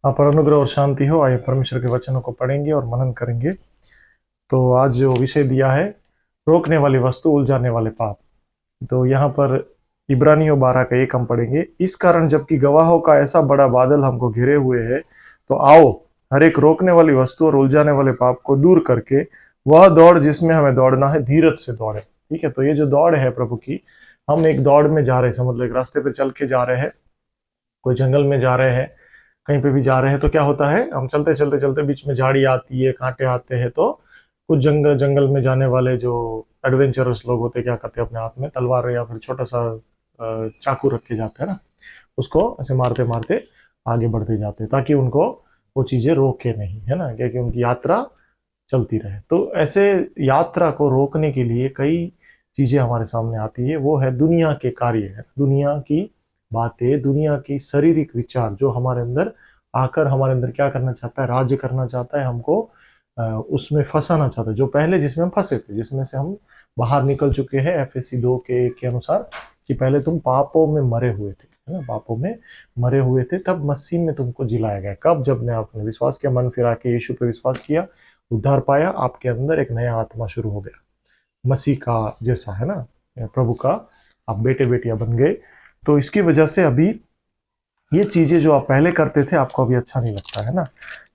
पर अनुग्रह और शांति हो। आइए परमेश्वर के वचनों को पढ़ेंगे और मनन करेंगे। तो आज जो विषय दिया है, रोकने वाली वस्तु, उलझाने वाले पाप। तो यहाँ पर इब्रानियों 12 का 1 हम पढ़ेंगे। इस कारण जबकि गवाहों का ऐसा बड़ा बादल हमको घेरे हुए है, तो आओ हर एक रोकने वाली वस्तु और उलझाने वाले पाप को दूर करके वह दौड़ जिसमें हमें दौड़ना है, धीरज से दौड़े। ठीक है, तो ये जो दौड़ है प्रभु की, हम एक दौड़ में जा रहे हैं, समझ लो एक रास्ते पे चल के जा रहे हैं, कोई जंगल में जा रहे हैं, कहीं पे भी जा रहे हैं, तो क्या होता है, हम चलते चलते चलते बीच में झाड़ी आती है, कांटे आते हैं, तो कुछ जंगल में जाने वाले जो एडवेंचरस लोग होते हैं, क्या करते हैं, अपने हाथ में तलवार या फिर छोटा सा चाकू रख के जाते हैं ना, उसको ऐसे मारते मारते आगे बढ़ते जाते हैं, ताकि उनको वो चीजें रोके नहीं, है ना, क्योंकि उनकी यात्रा चलती रहे। तो ऐसे यात्रा को रोकने के लिए कई चीजें हमारे सामने आती है। वो है दुनिया के कार्य, है दुनिया की बातें, दुनिया की शारीरिक विचार, जो हमारे अंदर आकर हमारे अंदर क्या करना चाहता है, राज्य करना चाहता है, हमको उसमें फंसाना चाहता है, जो पहले जिसमें हम फंसे थे, जिसमें से हम बाहर निकल चुके हैं। एफएससी 2 के अनुसार कि पहले तुम पापों में मरे हुए थे, है ना, पापों में मरे हुए थे, तब मसीह में तुमको जिलाया गया। कब? जब ने आपने विश्वास किया, मन फिरा के यीशु पे विश्वास किया, उद्धार पाया, आपके अंदर एक नया आत्मा शुरू हो गया, मसीह का जैसा, है ना, प्रभु का आप बेटे बेटियां बन गए। तो इसकी वजह से अभी ये चीजें जो आप पहले करते थे, आपको अभी अच्छा नहीं लगता, है ना।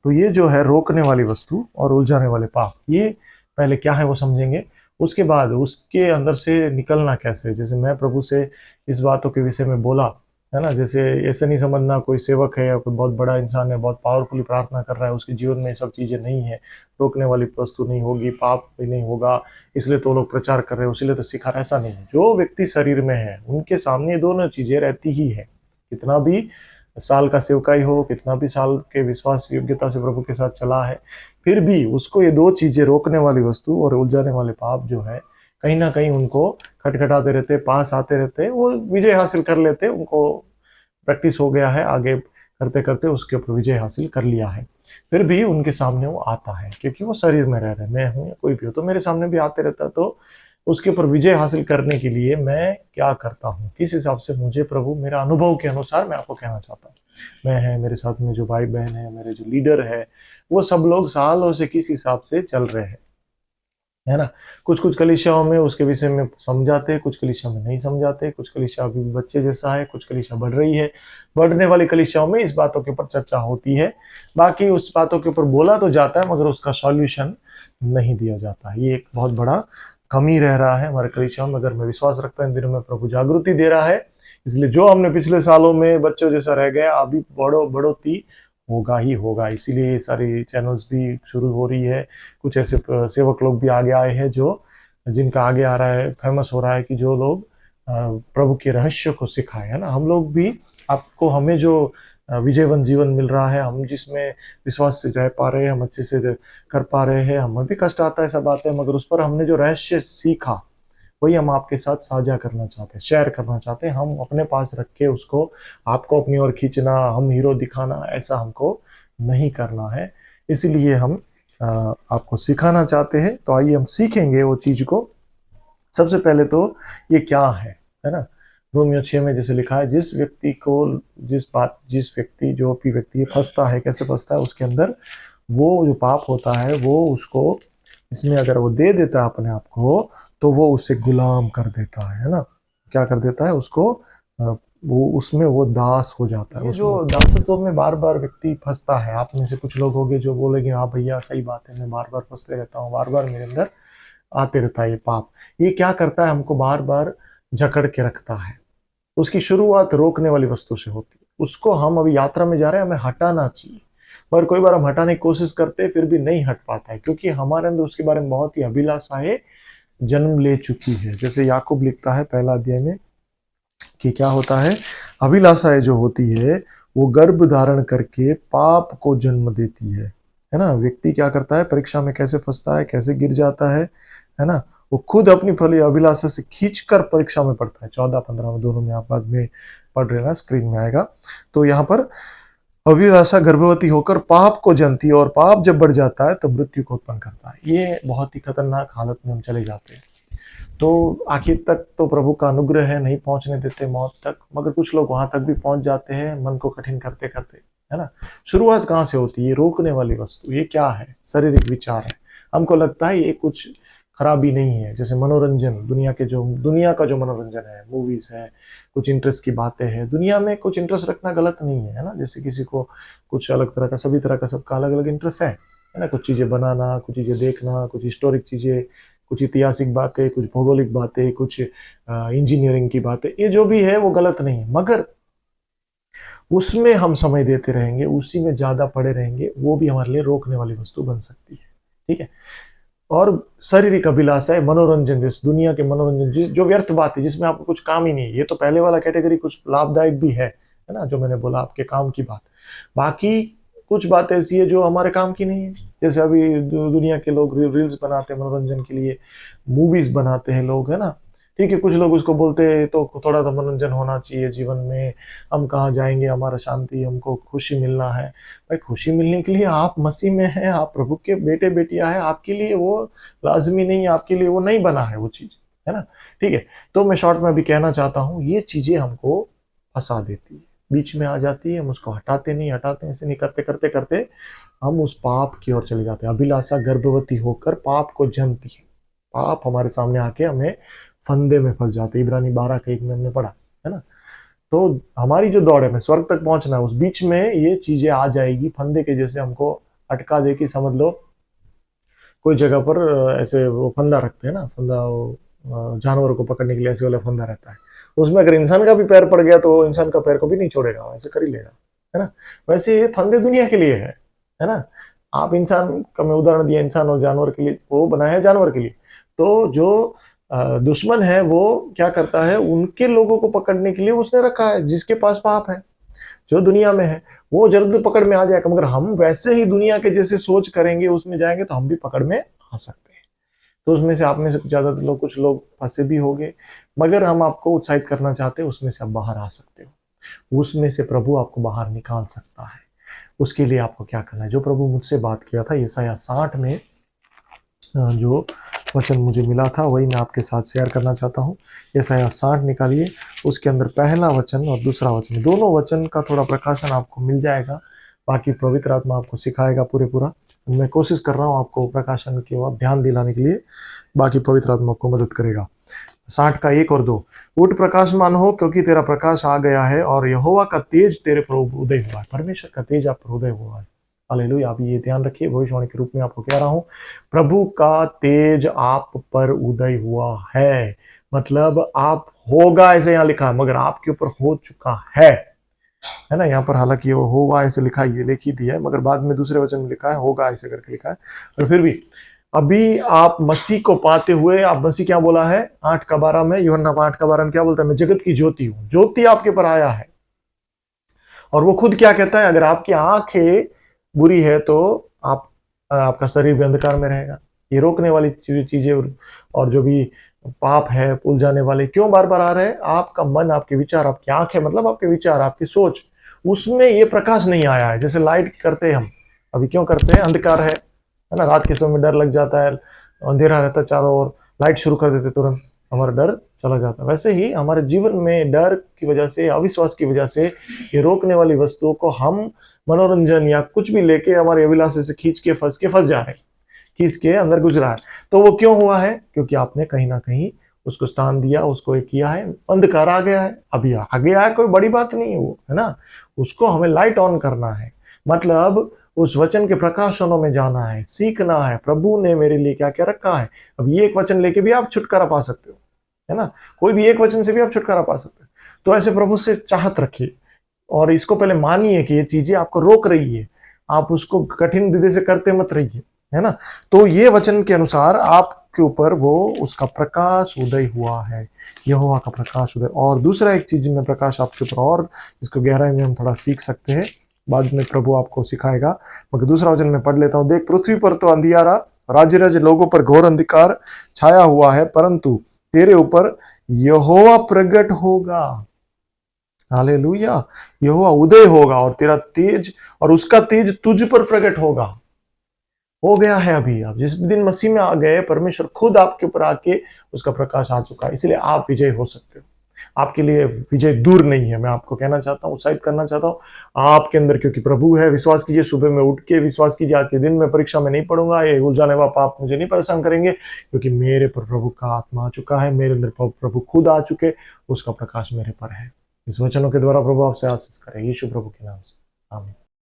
तो ये जो है रोकने वाली वस्तु और उलझाने वाले पाप, ये पहले क्या है वो समझेंगे। उसके बाद उसके अंदर से निकलना कैसे। जैसे मैं प्रभु से इस बातों के विषय में बोला, है ना, जैसे ऐसे नहीं समझना कोई सेवक है या कोई बहुत बड़ा इंसान है, बहुत पावरफुली प्रार्थना कर रहा है, उसके जीवन में ये सब चीजें नहीं है, रोकने वाली वस्तु नहीं होगी, पाप भी नहीं होगा, इसलिए तो लोग प्रचार कर रहे हैं, इसलिए तो सिखा रहे। ऐसा नहीं है। जो व्यक्ति शरीर में है, उनके सामने दोनों चीजें रहती ही है। कितना भी साल का सेवकाई हो, कितना भी साल के विश्वास योग्यता से प्रभु के साथ चला है, फिर भी उसको ये दो चीजें, रोकने वाली वस्तु और उलझाने वाले पाप जो है, कहीं ना कहीं उनको खटखटाते रहते, पास आते रहते, वो विजय हासिल कर लेते, उनको प्रैक्टिस हो गया है, आगे करते करते उसके ऊपर विजय हासिल कर लिया है। फिर भी उनके सामने वो आता है, क्योंकि वो शरीर में रह रहे हैं। मैं हूं या कोई भी हो, तो मेरे सामने भी आते रहता है। तो उसके ऊपर विजय हासिल करने के लिए मैं क्या करता हूँ, किस हिसाब से मुझे प्रभु, मेरा अनुभव के अनुसार मैं आपको कहना चाहता हूँ। मैं है, मेरे साथ में जो भाई बहन है, मेरे जो लीडर है, वो सब लोग सालों से किस हिसाब से चल रहे हैं, है ना। कुछ कुछ कलीसियाओं में उसके विषय में समझाते, कुछ कलीसिया में नहीं समझाते, कुछ कलीसिया अभी बच्चे जैसा है, कुछ कलीसिया बढ़ रही है। बढ़ने वाली कलीसियाओं में इस बातों के ऊपर चर्चा होती है, बाकी उस बातों के ऊपर बोला तो जाता है, मगर उसका सॉल्यूशन नहीं दिया जाता। ये एक बहुत बड़ा कमी रह रहा है हमारे कलीसियाओं में। अगर मैं विश्वास रखता हूँ इन दिनों में प्रभु जागृति दे रहा है, इसलिए जो हमने पिछले सालों में बच्चों जैसा रह गया, अभी बढ़ोतरी होगा ही होगा। इसीलिए ये सारी चैनल्स भी शुरू हो रही है। कुछ ऐसे सेवक लोग भी आगे आए हैं, जो जिनका आगे आ रहा है, फेमस हो रहा है, कि जो लोग प्रभु के रहस्य को सिखाए, है ना। हम लोग भी आपको, हमें जो विजयवन जीवन मिल रहा है, हम जिसमें विश्वास से रह पा रहे हैं, हम अच्छे से कर पा रहे हैं, हमें भी कष्ट आता है, सब बातें, मगर उस पर हमने जो रहस्य सीखा, वही हम आपके साथ साझा करना चाहते हैं, शेयर करना चाहते हैं। हम अपने पास रख के उसको आपको अपनी ओर खींचना, हम हीरो दिखाना, ऐसा हमको नहीं करना है। इसलिए हम आपको सिखाना चाहते हैं। तो आइए हम सीखेंगे वो चीज को। सबसे पहले तो ये क्या है ना। रोमियो 6 में जैसे लिखा है, जिस व्यक्ति को, जो भी व्यक्ति फंसता है, कैसे फंसता है, उसके अंदर वो जो पाप होता है, वो उसको, इसमें अगर वो दे देता है अपने आप को, तो वो उसे गुलाम कर देता है ना। क्या कर देता है उसको, वो उसमें वो दास हो जाता है। ये जो दासत्व में बार बार व्यक्ति फंसता है, आप में से कुछ लोग होंगे जो बोलेंगे, हाँ भैया सही बात है, मैं बार बार फंसते रहता हूँ, बार बार मेरे अंदर आते रहता है ये पाप। ये क्या करता है, हमको बार बार जकड़ के रखता है। उसकी शुरुआत रोकने वाली वस्तु से होती है। उसको हम अभी यात्रा में जा रहे हैं, हमें हटाना चाहिए, पर कोई बार हम हटाने की कोशिश करते हैं, फिर भी नहीं हट पाता है, क्योंकि हमारे अंदर उसके बारे में बहुत ही अभिलाषाएं जन्म ले चुकी है। जैसे याकूब लिखता है पहला अध्याय में कि क्या होता है, अभिलाषाएं जो होती है वो गर्भ धारण करके पाप को जन्म देती है ना। व्यक्ति क्या करता है, परीक्षा में कैसे फंसता है, कैसे गिर जाता है ना, वो खुद अपनी फली अभिलाषा से खींचकर परीक्षा में पड़ता है। 14-15 में दोनों में, आप बाद में पढ़ रहे ना, स्क्रीन में आएगा। तो यहाँ पर अभिलाषा गर्भवती होकर पाप को जनती है, और पाप जब बढ़ जाता है तो मृत्यु को उत्पन्न करता है। ये बहुत ही खतरनाक हालत में हम चले जाते हैं। तो आखिर तक तो प्रभु का अनुग्रह है, नहीं पहुंचने देते मौत तक, मगर कुछ लोग वहां तक भी पहुंच जाते हैं, मन को कठिन करते करते, है ना। शुरुआत कहाँ से होती है? ये रोकने वाली वस्तु, ये क्या है? शारीरिक विचार है। हमको लगता है ये कुछ खराबी नहीं है, जैसे मनोरंजन, दुनिया का जो मनोरंजन है, मूवीज है, कुछ इंटरेस्ट की बातें हैं, दुनिया में कुछ इंटरेस्ट रखना गलत नहीं है ना। जैसे किसी को कुछ अलग तरह का, सभी तरह का, सबका अलग अलग इंटरेस्ट है ना। कुछ चीजें बनाना, कुछ चीजें देखना, कुछ हिस्टोरिक चीजें, कुछ ऐतिहासिक बातें, कुछ भौगोलिक बातें, कुछ इंजीनियरिंग की बातें, ये जो भी है वो गलत नहीं है, मगर उसमें हम समय देते रहेंगे, उसी में ज्यादा पड़े रहेंगे, वो भी हमारे लिए रोकने वाली वस्तु बन सकती है। ठीक है। और शारीरिक अभिलाषा है, मनोरंजन, जिस दुनिया के मनोरंजन, जो व्यर्थ बात है, जिसमें आपको कुछ काम ही नहीं है। ये तो पहले वाला कैटेगरी कुछ लाभदायक भी है ना, जो मैंने बोला आपके काम की बात। बाकी कुछ बात ऐसी है जो हमारे काम की नहीं है। जैसे अभी दुनिया के लोग रील्स बनाते हैं मनोरंजन के लिए, मूवीज बनाते हैं लोग, है ना। ठीक है, कुछ लोग उसको बोलते हैं तो थोड़ा सा मनोरंजन होना चाहिए जीवन में, हम कहाँ जाएंगे, हमारा शांति, हमको खुशी मिलना है। भाई, खुशी मिलने के लिए आप मसीह में हैं, आप प्रभु के बेटे बेटियां हैं, आपके लिए वो लाजमी नहीं है, आपके लिए वो नहीं बना है वो चीज, है ना। ठीक है। तो मैं शॉर्ट में अभी कहना चाहता हूँ, ये चीजें हमको फंसा देती है, बीच में आ जाती है, हम उसको हटाते नहीं, ऐसे नहीं, करते करते करते हम उस पाप की ओर चले जाते हैं। अभिलाषा गर्भवती होकर पाप को जन्मती है, पाप हमारे सामने आके हमें फंदे में फंस जाते। इब्रानी 12:1 में हमने पढ़ा, है ना। तो हमारी जो दौड़ है, में स्वर्ग तक पहुंचना है, उस बीच में ये चीजें आ जाएगी फंदे के जैसे, हमको अटका दे कि समझ लो कोई जगह पर ऐसे वो फंदा रखते हैं ना, फंदा जानवर को पकड़ने के लिए ऐसे वाला फंदा रहता है। उसमें अगर इंसान का भी पैर पड़ गया तो इंसान का पैर को भी नहीं छोड़ेगा, ऐसे कर ही लेगा, है ना। वैसे ये फंदे दुनिया के लिए है ना। आप इंसान का मैं उदाहरण दिया, इंसान और जानवर के लिए, वो बनाया है जानवर के लिए। तो जो दुश्मन है वो क्या करता है, उनके लोगों को पकड़ने के लिए उसने रखा है जिसके पास पाप है, जो दुनिया में है, वो जल्द पकड़ में आ जाएगा। मगर हम वैसे ही दुनिया के जैसे सोच करेंगे, उसमें जाएंगे, तो हम भी पकड़ में आ सकते हैं। तो उसमें से, आप में से ज्यादा लोग, कुछ लोग फंसे भी होंगे, मगर हम आपको उत्साहित करना चाहते हैं, उसमें से आप बाहर आ सकते हो, उसमें से प्रभु आपको बाहर निकाल सकता है। उसके लिए आपको क्या करना है, जो प्रभु मुझसे बात किया था यशायाह 60 में, जो वचन मुझे मिला था वही मैं आपके साथ शेयर करना चाहता हूँ। यशायाह 60 निकालिए, उसके अंदर पहला वचन और दूसरा वचन, दोनों वचन का थोड़ा प्रकाशन आपको मिल जाएगा, बाकी पवित्र आत्मा आपको सिखाएगा पूरा। मैं कोशिश कर रहा हूँ आपको प्रकाशन की ओर ध्यान दिलाने के लिए, बाकी पवित्र आत्मा आपको मदद करेगा। 60 का 1 और 2, उठ प्रकाशमान हो, क्योंकि तेरा प्रकाश आ गया है, और यहोवा का तेज तेरे पर उदय हुआ है। परमेश्वर का तेज आप पर उदय हुआ है। हालेलुया। आप ये ध्यान रखिए, भविष्यवाणी के रूप में आपको कह रहा हूं, प्रभु का तेज आप पर उदय हुआ है। मतलब आप होगा ऐसे यहाँ लिखा है, मगर आपके ऊपर हो चुका है ना। यहाँ पर हालांकि वो होगा ऐसे लिखा, ये लिख ही दिया है, मगर बाद में दूसरे वचन में लिखा है होगा ऐसे करके लिखा है। और फिर भी अभी आप मसीह को पाते हुए, आप मसीह क्या बोला है 8:12 में, यूहन्ना 8:12 में क्या बोलता है, मैं जगत की ज्योति हूं, ज्योति आपके पर आया है। और वो खुद क्या कहता है, अगर आपकी आंखें बुरी है तो आपका शरीर भी अंधकार में रहेगा। ये रोकने वाली चीजें और जो भी पाप है, उलझाने वाले क्यों बार बार आ रहे हैं, आपका मन, आपके विचार, आपकी आंखें, मतलब आपके विचार, आपकी सोच, उसमें ये प्रकाश नहीं आया है। जैसे लाइट करते हैं हम, अभी क्यों करते हैं, अंधकार है ना, रात के समय डर लग जाता है, अंधेरा रहता है चारों ओर, लाइट शुरू कर देते तुरंत, हमारा डर चला जाता है। वैसे ही हमारे जीवन में डर की वजह से, अविश्वास की वजह से, ये रोकने वाली वस्तुओं को हम मनोरंजन या कुछ भी लेके हमारे अभिलाषा से खींच के फंस जा रहे हैं, खींच के अंदर गुजरा है। तो वो क्यों हुआ है, क्योंकि आपने कहीं ना कहीं उसको स्थान दिया, उसको एक किया है, अंधकार आ गया है। अभी आ गया है, कोई बड़ी बात नहीं है वो, है ना। उसको हमें लाइट ऑन करना है, मतलब उस वचन के प्रकाशनों में जाना है, सीखना है, प्रभु ने मेरे लिए क्या क्या रखा है। अब ये एक वचन लेके भी आप छुटकारा पा सकते हो, है ना। कोई भी एक वचन से भी आप छुटकारा पा सकते हो। तो ऐसे प्रभु से चाहत रखिए, और इसको पहले मानिए कि ये चीजें आपको रोक रही है, आप उसको कठिन हृदय से करते मत रहिए, है ना। तो ये वचन के अनुसार आपके ऊपर वो उसका प्रकाश उदय हुआ है, यहोवा का प्रकाश उदय। और दूसरा एक चीज में प्रकाश आपके ऊपर, और इसको गहराई में हम थोड़ा सीख सकते हैं, बाद में प्रभु आपको सिखाएगा, मगर दूसरा वचन मैं पढ़ लेता हूं। देख, पृथ्वी पर तो अंधियारा, राज्य राज्य लोगों पर घोर अंधकार छाया हुआ है, परंतु तेरे ऊपर यहोवा प्रकट होगा। हालेलुया। यहोवा उदय होगा, और तेरा तेज, और उसका तेज तुझ पर प्रकट होगा। हो गया है अभी। आप जिस दिन मसीह में आ गए, परमेश्वर खुद आपके ऊपर आके उसका प्रकाश आ चुका है, इसलिए आप विजय हो सकते हो। आपके लिए विजय दूर नहीं है। मैं आपको कहना चाहता हूँ, उत्साहित करना चाहता हूँ आपके अंदर, क्योंकि प्रभु है। विश्वास कीजिए, सुबह में उठ के विश्वास कीजिए, आज के दिन में परीक्षा में नहीं पढ़ूंगा, ये उलझाने वाला पाप मुझे नहीं परेशान करेंगे, क्योंकि मेरे पर प्रभु का आत्मा आ चुका है, मेरे अंदर प्रभु खुद आ चुके, उसका प्रकाश मेरे पर है। इस वचनों के द्वारा प्रभु आपसे आशीष करे, यीशु प्रभु के नाम से, आमीन।